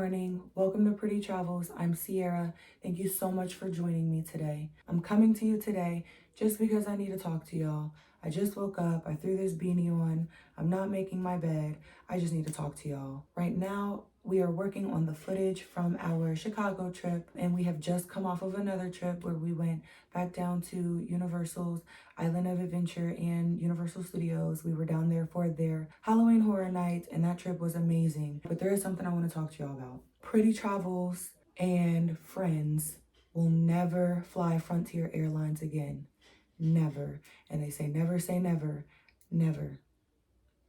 morning. Welcome to Pretty Travels. I'm Sierra. Thank you so much for joining me today. I'm coming to you today just because I need to talk to y'all. I just woke up. I threw this beanie on. I'm not making my bed. I just need to talk to y'all. Right now, we are working on the footage from our Chicago trip, and we have just come off of another trip where we went back down to Universal's Island of Adventure and Universal Studios. We were down there for their Halloween Horror Nights, and that trip was amazing. But there is something I want to talk to y'all about. Pretty Travels and friends will never fly Frontier Airlines again. Never. And they say never say never. Never.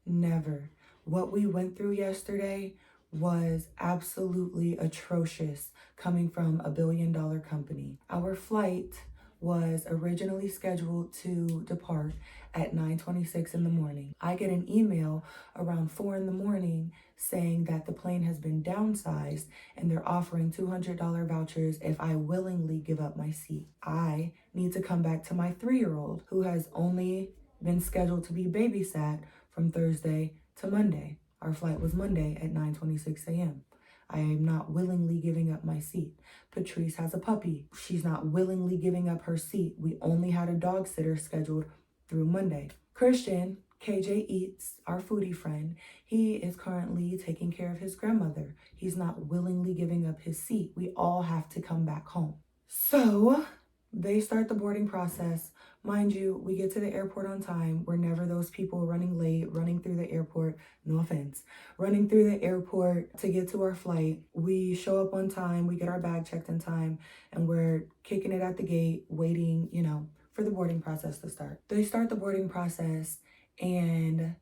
Never. What we went through yesterday was absolutely atrocious coming from a billion-dollar company. Our flight was originally scheduled to depart at 9:26 in the morning. I get an email around 4 in the morning saying that the plane has been downsized and they're offering $200 vouchers if I willingly give up my seat. I need to come back to my 3-year-old who has only been scheduled to be babysat from Thursday to Monday. Our flight was Monday at 9:26 a.m. I am not willingly giving up my seat. Patrice has a puppy. She's not willingly giving up her seat. We only had a dog sitter scheduled through Monday. Christian, KJ Eats, our foodie friend, he is currently taking care of his grandmother. He's not willingly giving up his seat. We all have to come back home. So they start the boarding process. Mind you, we get to the airport on time. We're never those people running late, running through the airport, no offense, running through the airport to get to our flight. We show up on time, we get our bag checked in time, and we're kicking it at the gate, waiting, for the boarding process to start. They start the boarding process, and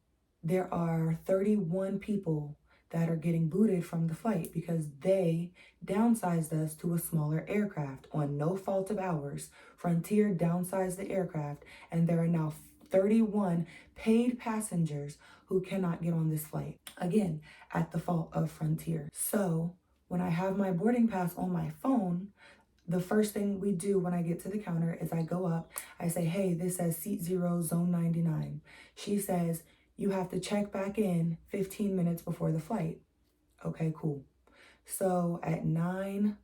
there are 31 people that are getting booted from the flight because they downsized us to a smaller aircraft on no fault of ours. Frontier downsized the aircraft, and there are now 31 paid passengers who cannot get on this flight. Again, at the fault of Frontier. So when I have my boarding pass on my phone, the first thing we do when I get to the counter is I go up, I say, hey, this says seat 0, zone 99. She says, you have to check back in 15 minutes before the flight. Okay, cool. So at 9:06,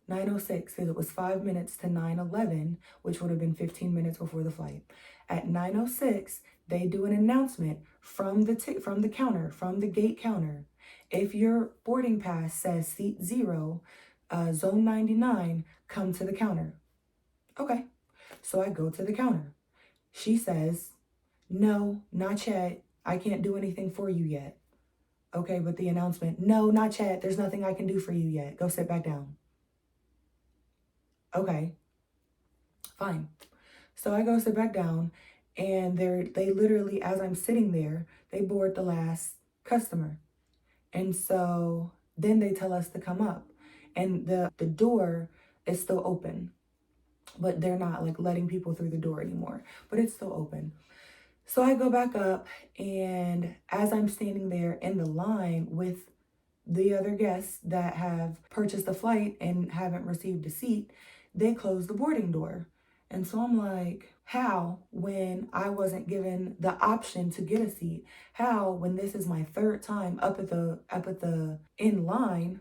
because it was 5 minutes to 9:11, which would have been 15 minutes before the flight. At 9:06, they do an announcement from the counter, from the gate counter. If your boarding pass says seat 0, zone 99, come to the counter. Okay, so I go to the counter. She says, no, not yet. I can't do anything for you yet. Okay, but the announcement, no, not yet. There's nothing I can do for you yet. Go sit back down. Okay, fine. So I go sit back down, and they literally, as I'm sitting there, they board the last customer. And so then they tell us to come up, and the door is still open, but they're not like letting people through the door anymore, but it's still open. So I go back up, and as I'm standing there in the line with the other guests that have purchased a flight and haven't received a seat, they close the boarding door. And so I'm like, how, when I wasn't given the option to get a seat? How, when this is my third time up at the in line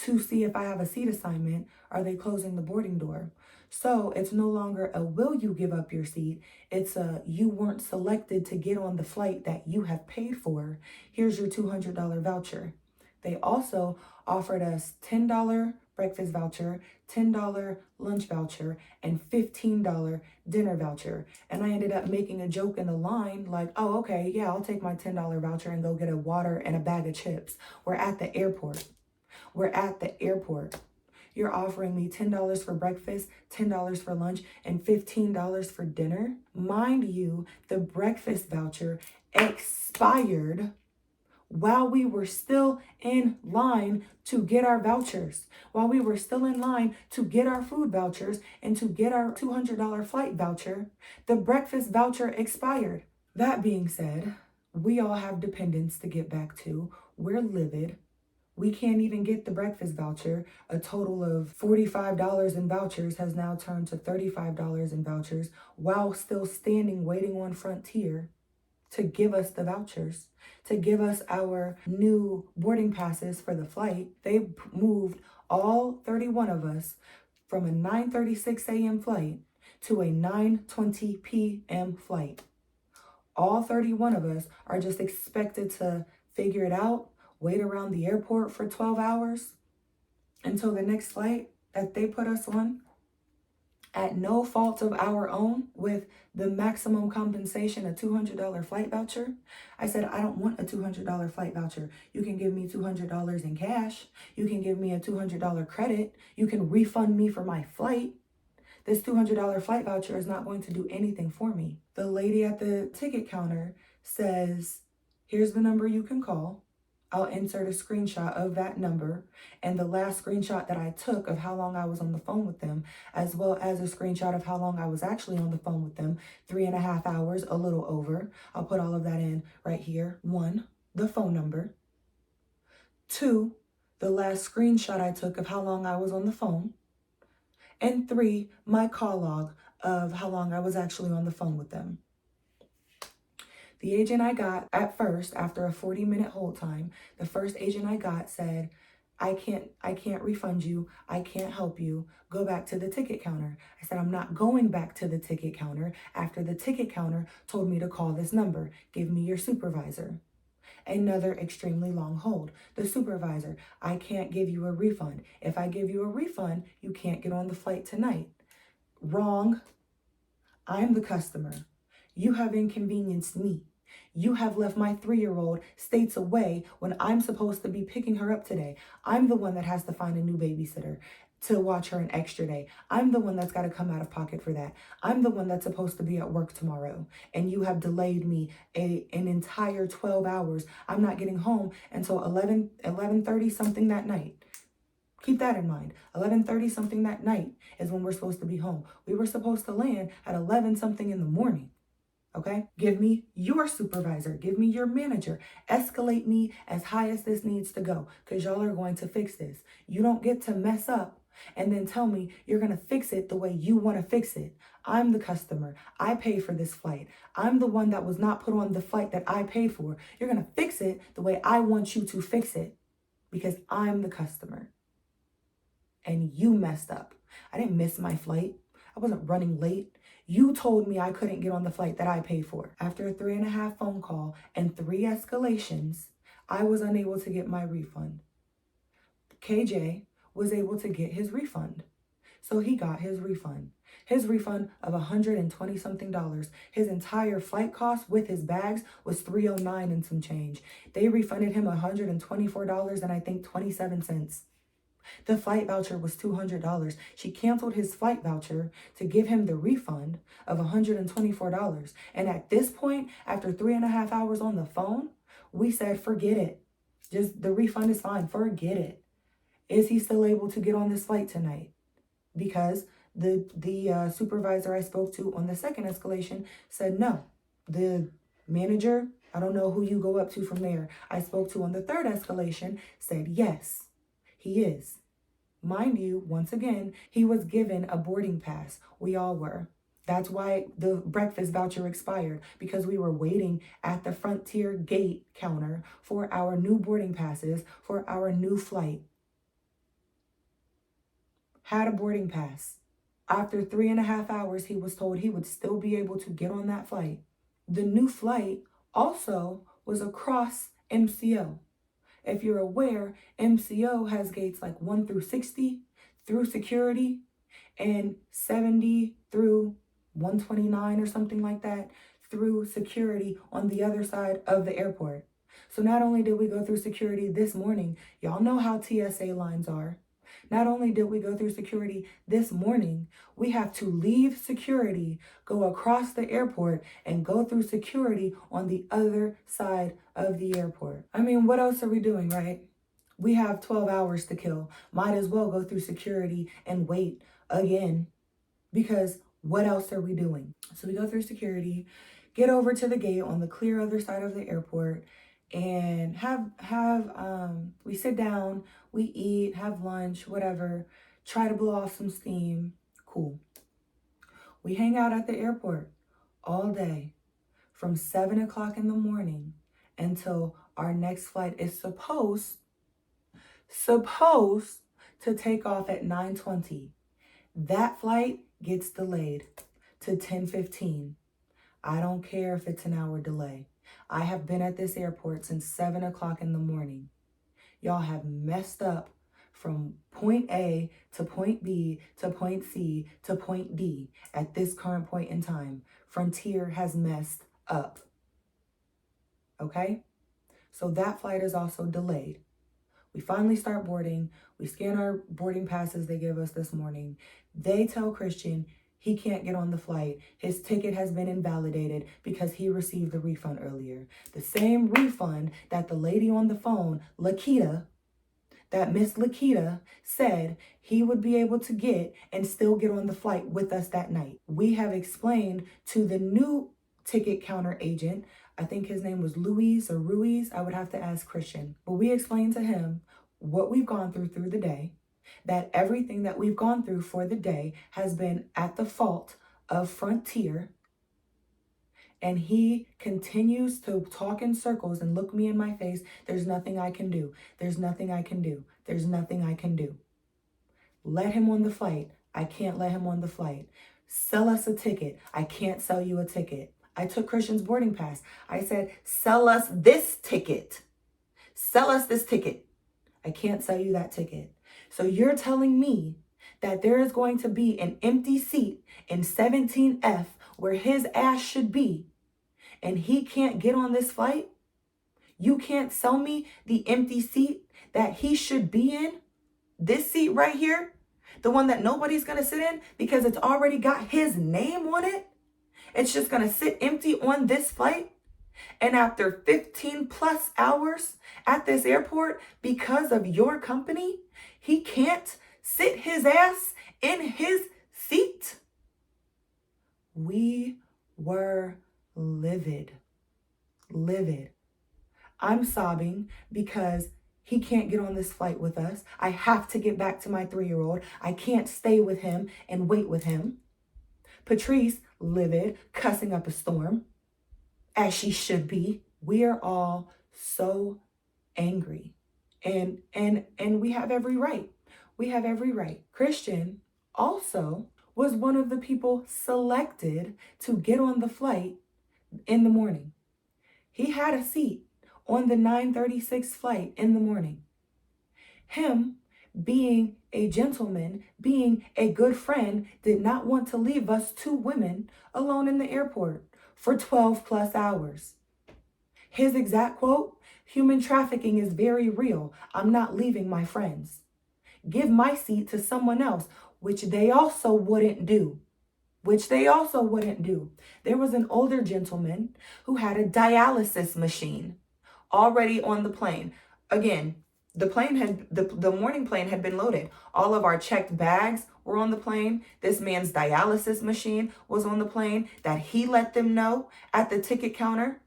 to see if I have a seat assignment, are they closing the boarding door? So it's no longer a will you give up your seat, it's a you weren't selected to get on the flight that you have paid for. Here's your $200 voucher. They also offered us $10 breakfast voucher, $10 lunch voucher, and $15 dinner voucher. And I ended up making a joke in the line like, oh, okay, yeah, I'll take my $10 voucher and go get a water and a bag of chips. We're at the airport. We're at the airport. You're offering me $10 for breakfast, $10 for lunch, and $15 for dinner. Mind you, the breakfast voucher expired while we were still in line to get our vouchers, while we were still in line to get our food vouchers and to get our $200 flight voucher, the breakfast voucher expired. That being said, we all have dependents to get back to. We're livid. We can't even get the breakfast voucher. A total of $45 in vouchers has now turned to $35 in vouchers while still standing waiting on Frontier. to give us the vouchers, to give us our new boarding passes for the flight. They moved all 31 of us from a 9:36 a.m. flight to a 9:20 p.m. flight. All 31 of us are just expected to figure it out, wait around the airport for 12 hours until the next flight that they put us on at no fault of our own, with the maximum compensation, a $200 flight voucher. I said, I don't want a $200 flight voucher. You can give me $200 in cash. You can give me a $200 credit. You can refund me for my flight. This $200 flight voucher is not going to do anything for me. The lady at the ticket counter says, here's the number you can call. I'll insert a screenshot of that number and the last screenshot that I took of how long I was on the phone with them, as well as a screenshot of how long I was actually on the phone with them, 3.5 hours, a little over. I'll put all of that in right here. 1, the phone number. 2, the last screenshot I took of how long I was on the phone. And 3, my call log of how long I was actually on the phone with them. The agent I got at first, after a 40-minute hold time, the first agent I got said, I can't refund you. I can't help you. Go back to the ticket counter. I said, I'm not going back to the ticket counter after the ticket counter told me to call this number. Give me your supervisor. Another extremely long hold. The supervisor, I can't give you a refund. If I give you a refund, you can't get on the flight tonight. Wrong. I'm the customer. You have inconvenienced me. You have left my 3-year-old states away when I'm supposed to be picking her up today. I'm the one that has to find a new babysitter to watch her an extra day. I'm the one that's got to come out of pocket for that. I'm the one that's supposed to be at work tomorrow. And you have delayed me an entire 12 hours. I'm not getting home until 11:30 something that night. Keep that in mind. 11:30 something that night is when we're supposed to be home. We were supposed to land at 11 something in the morning. Okay? Give me your supervisor. Give me your manager. Escalate me as high as this needs to go, because y'all are going to fix this. You don't get to mess up and then tell me you're going to fix it the way you want to fix it. I'm the customer. I pay for this flight. I'm the one that was not put on the flight that I pay for. You're going to fix it the way I want you to fix it, because I'm the customer. And you messed up. I didn't miss my flight. I wasn't running late. You told me I couldn't get on the flight that I paid for. After a 3.5 phone call and 3 escalations, I was unable to get my refund. KJ was able to get his refund. So he got his refund. His refund of $120 something. His entire flight cost with his bags was $309 and some change. They refunded him $124 and I think 27 cents. The flight voucher was $200. She canceled his flight voucher to give him the refund of $124. And at this point, after 3.5 hours on the phone, we said, forget it. Just the refund is fine. Forget it. Is he still able to get on this flight tonight? Because the supervisor I spoke to on the second escalation said no. The manager, I don't know who you go up to from there, I spoke to on the third escalation said yes. He is. Mind you, once again, he was given a boarding pass. We all were. That's why the breakfast voucher expired, because we were waiting at the Frontier gate counter for our new boarding passes for our new flight. Had a boarding pass. After 3.5 hours, he was told he would still be able to get on that flight. The new flight also was across MCO. If you're aware, MCO has gates like 1 through 60 through security and 70 through 129 or something like that through security on the other side of the airport. So not only did we go through security this morning, y'all know how TSA lines are. Not only did we go through security this morning, we have to leave security, go across the airport, and go through security on the other side of the airport. I mean, what else are we doing, right? We have 12 hours to kill. Might as well go through security and wait again, because what else are we doing? So we go through security, get over to the gate on the clear other side of the airport, and we sit down, we eat, have lunch, whatever, try to blow off some steam. Cool. We hang out at the airport all day from 7 o'clock in the morning until our next flight is supposed to take off at 9:20. That flight gets delayed to 10:15. I don't care if it's an hour delay. I have been at this airport since 7 o'clock in the morning. Y'all have messed up from point A to point B to point C to point D at this current point in time. Frontier has messed up. Okay? So that flight is also delayed. We finally start boarding. We scan our boarding passes they give us this morning. They tell Christian he can't get on the flight. His ticket has been invalidated because he received the refund earlier. The same refund that the lady on the phone, Lakita, that Miss Lakita said he would be able to get and still get on the flight with us that night. We have explained to the new ticket counter agent, I think his name was Luis or Ruiz, I would have to ask Christian. But we explained to him what we've gone through the day, that everything that we've gone through for the day has been at the fault of Frontier. And he continues to talk in circles and look me in my face. There's nothing I can do. There's nothing I can do. There's nothing I can do. Let him on the flight. I can't let him on the flight. Sell us a ticket. I can't sell you a ticket. I took Christian's boarding pass. I said, sell us this ticket. Sell us this ticket. I can't sell you that ticket. So you're telling me that there is going to be an empty seat in 17F where his ass should be, and he can't get on this flight? You can't sell me the empty seat that he should be in? This seat right here? The one that nobody's going to sit in because it's already got his name on it? It's just going to sit empty on this flight? And after 15 plus hours at this airport, because of your company, he can't sit his ass in his seat? We were livid. I'm sobbing because he can't get on this flight with us. I have to get back to my 3-year-old. I can't stay with him and wait with him. Patrice, livid, cussing up a storm, as she should be. We are all so angry. And we have every right. We have every right. Christian also was one of the people selected to get on the flight in the morning. He had a seat on the 9:36 flight in the morning. Him, being a gentleman, being a good friend, did not want to leave us 2 women alone in the airport for 12 plus hours. His exact quote, "Human trafficking is very real. I'm not leaving my friends. Give my seat to someone else," which they also wouldn't do. There was an older gentleman who had a dialysis machine already on the plane. Again, the morning plane had been loaded. All of our checked bags were on the plane. This man's dialysis machine was on the plane, that he let them know at the ticket counter,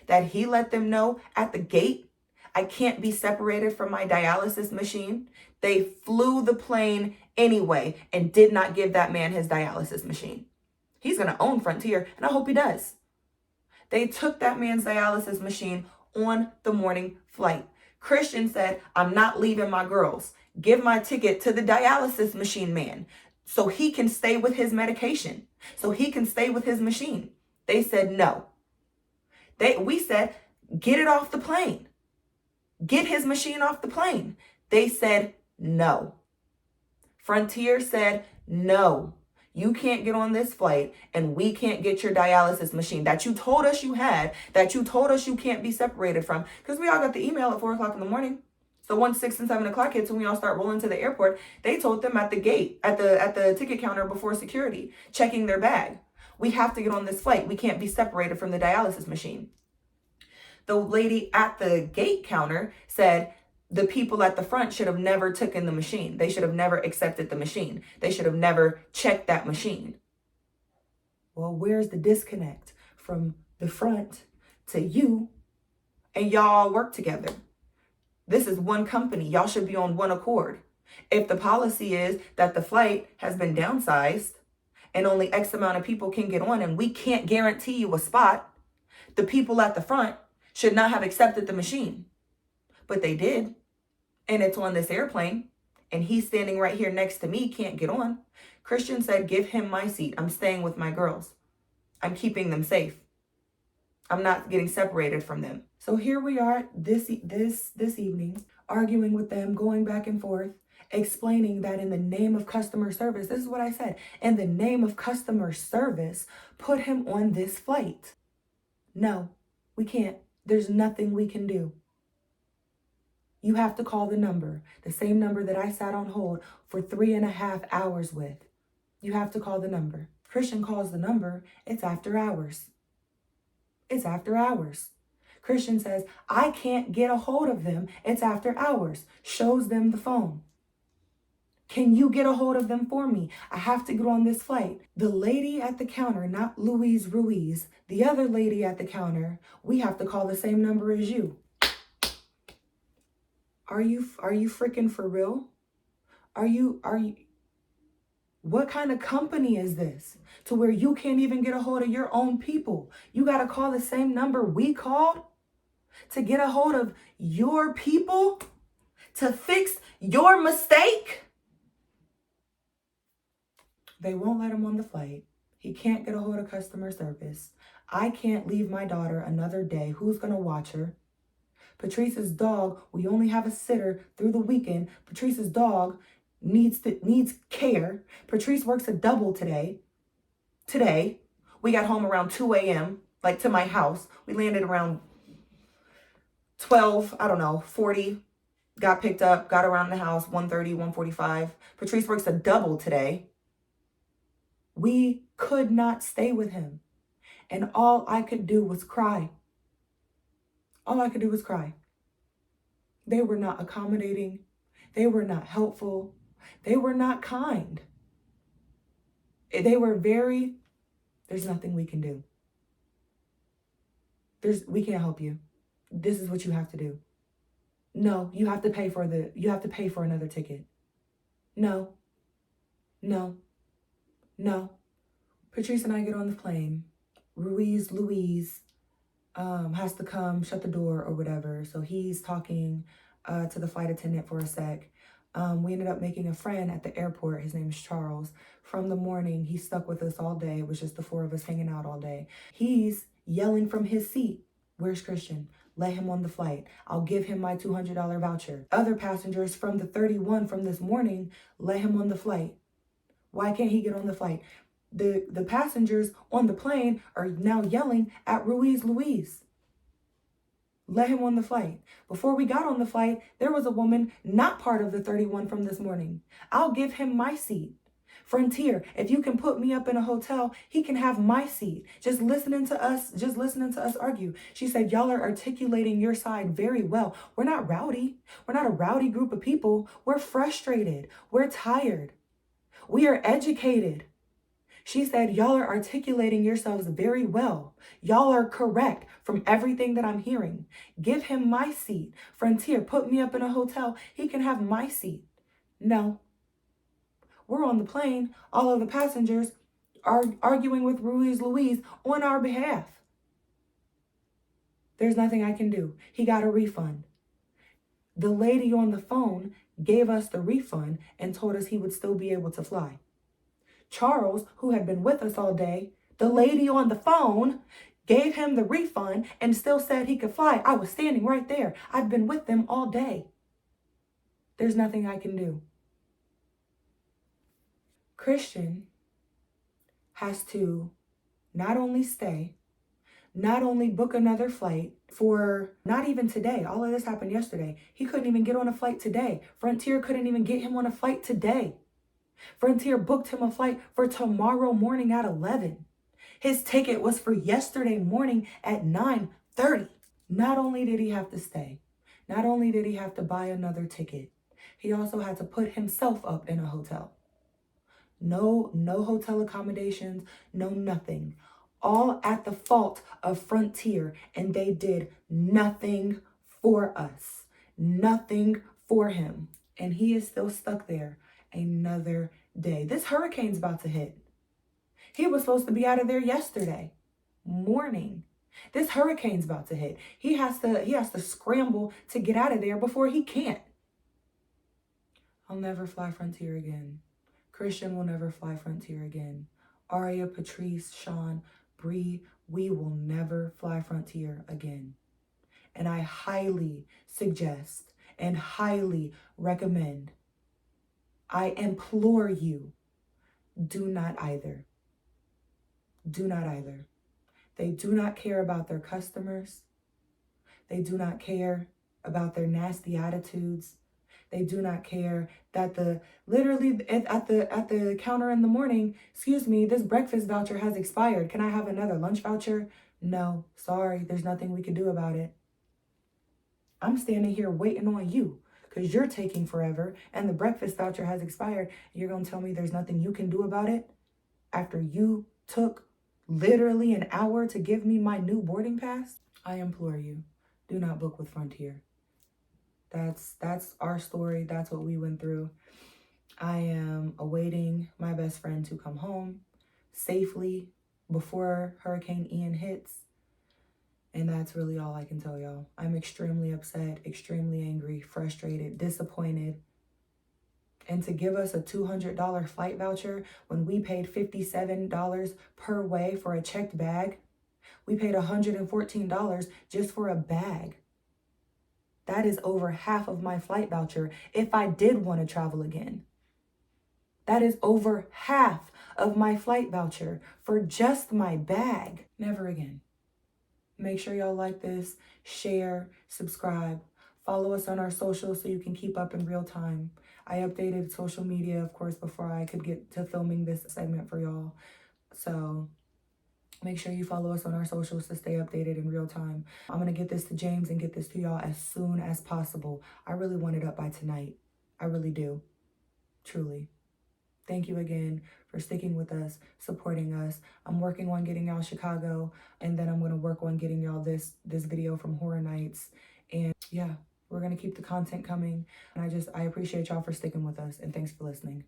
that he let them know at the gate. I can't be separated from my dialysis machine. They flew the plane anyway and did not give that man his dialysis machine. He's going to own Frontier, and I hope he does. They took that man's dialysis machine on the morning flight. Christian said, "I'm not leaving my girls. Give my ticket to the dialysis machine man so he can stay with his medication, so he can stay with his machine." They said no. We said, "Get it off the plane. Get his machine off the plane." They said no. Frontier said, "No, you can't get on this flight and we can't get your dialysis machine that you told us you had, that you told us you can't be separated from." Because we all got the email at 4 o'clock in the morning. So once 6 and 7 o'clock hits and we all start rolling to the airport, they told them at the gate, at the ticket counter before security, checking their bag, "We have to get on this flight. We can't be separated from the dialysis machine." The lady at the gate counter said the people at the front should have never taken the machine. They should have never accepted the machine. They should have never checked that machine. Well, where's the disconnect from the front to you and y'all work together? This is one company. Y'all should be on one accord. If the policy is that the flight has been downsized and only X amount of people can get on and we can't guarantee you a spot, The people at the front should not have accepted the machine, but they did. And it's on this airplane, and he's standing right here next to me, can't get on. Christian said, give him my seat. I'm staying with my girls. I'm keeping them safe. I'm not getting separated from them. So here we are this evening, arguing with them, going back and forth, explaining that in the name of customer service, this is what I said, in the name of customer service, put him on this flight. No, we can't. There's nothing we can do. You have to call the number, the same number that I sat on hold for 3.5 hours with. You have to call the number. Christian calls the number. It's after hours. It's after hours. Christian says, I can't get a hold of them. It's after hours. Shows them the phone. Can you get a hold of them for me? I have to get on this flight. The lady at the counter, not Louise Ruiz, the other lady at the counter, we have to call the same number as you. Are you freaking for real? Are you, what kind of company is this to where you can't even get a hold of your own people? You got to call the same number we called to get a hold of your people to fix your mistake? They won't let him on the flight. He can't get a hold of customer service. I can't leave my daughter another day. Who's going to watch her? Patrice's dog, we only have a sitter through the weekend. Patrice's dog needs care. Patrice works a double today. We got home around 2 a.m., like to my house. We landed around 12, 40. Got picked up, got around the house, 1:30, 1:45. Patrice works a double today. We could not stay with him. And all I could do was cry. All I could do was cry. They were not accommodating. They were not helpful. They were not kind. They were there's nothing we can do. We can't help you. This is what you have to do. No, you have to pay for another ticket. No. Patrice and I get on the plane. Louise has to come shut the door or whatever. So he's talking to the flight attendant for a sec. We ended up making a friend at the airport. His name is Charles. From the morning, he stuck with us all day. It was just the four of us hanging out all day. He's yelling from his seat, where's Christian? Let him on the flight. I'll give him my $200 voucher. Other passengers from the 31 from this morning, let him on the flight. Why can't he get on the flight? The passengers on the plane are now yelling at Louise. Let him on the flight. Before we got on the flight, there was a woman not part of the 31 from this morning. I'll give him my seat. Frontier, if you can put me up in a hotel, he can have my seat. Just listening to us argue. She said, y'all are articulating your side very well. We're not rowdy. We're not a rowdy group of people. We're frustrated. We're tired. We are educated. She said, y'all are articulating yourselves very well. Y'all are correct from everything that I'm hearing. Give him my seat. Frontier, put me up in a hotel. He can have my seat. No. We're on the plane. All of the passengers are arguing with Louise on our behalf. There's nothing I can do. He got a refund. The lady on the phone gave us the refund and told us he would still be able to fly. Charles, who had been with us all day, the lady on the phone gave him the refund and still said he could fly. I was standing right there. I've been with them all day. There's nothing I can do. Christian has to not only stay, not only book another flight for not even today. All of this happened yesterday. He couldn't even get on a flight today. Frontier couldn't even get him on a flight today. Frontier booked him a flight for tomorrow morning at 11. His ticket was for yesterday morning at 9:30. Not only did he have to stay, not only did he have to buy another ticket, he also had to put himself up in a hotel. No hotel accommodations, no nothing. All at the fault of Frontier, and they did nothing for us. Nothing for him. And he is still stuck there another day. This hurricane's about to hit. He was supposed to be out of there yesterday morning. This hurricane's about to hit. He has to scramble to get out of there before he can't. I'll never fly Frontier again. Christian will never fly Frontier again. Aria, Patrice, Sean, Bree, we will never fly Frontier again. And I highly suggest and highly recommend, I implore you, do not either. Do not either. They do not care about their customers. They do not care about their nasty attitudes. They do not care that literally at the counter in the morning, excuse me, this breakfast voucher has expired. Can I have another lunch voucher? No, sorry, there's nothing we can do about it. I'm standing here waiting on you because you're taking forever and the breakfast voucher has expired. You're going to tell me there's nothing you can do about it after you took literally an hour to give me my new boarding pass? I implore you, do not book with Frontier. That's our story. That's what we went through. I am awaiting my best friend to come home safely before Hurricane Ian hits. And that's really all I can tell y'all. I'm extremely upset, extremely angry, frustrated, disappointed. And to give us a $200 flight voucher when we paid $57 per way for a checked bag, we paid $114 just for a bag. That is over half of my flight voucher if I did want to travel again. That is over half of my flight voucher for just my bag. Never again. Make sure y'all like this, share, subscribe, follow us on our socials so you can keep up in real time. I updated social media, of course, before I could get to filming this segment for y'all. So make sure you follow us on our socials to stay updated in real time. I'm going to get this to James and get this to y'all as soon as possible. I really want it up by tonight. I really do. Truly. Thank you again for sticking with us, supporting us. I'm working on getting y'all Chicago, and then I'm going to work on getting y'all this video from Horror Nights. And yeah, we're going to keep the content coming. And I appreciate y'all for sticking with us, and thanks for listening.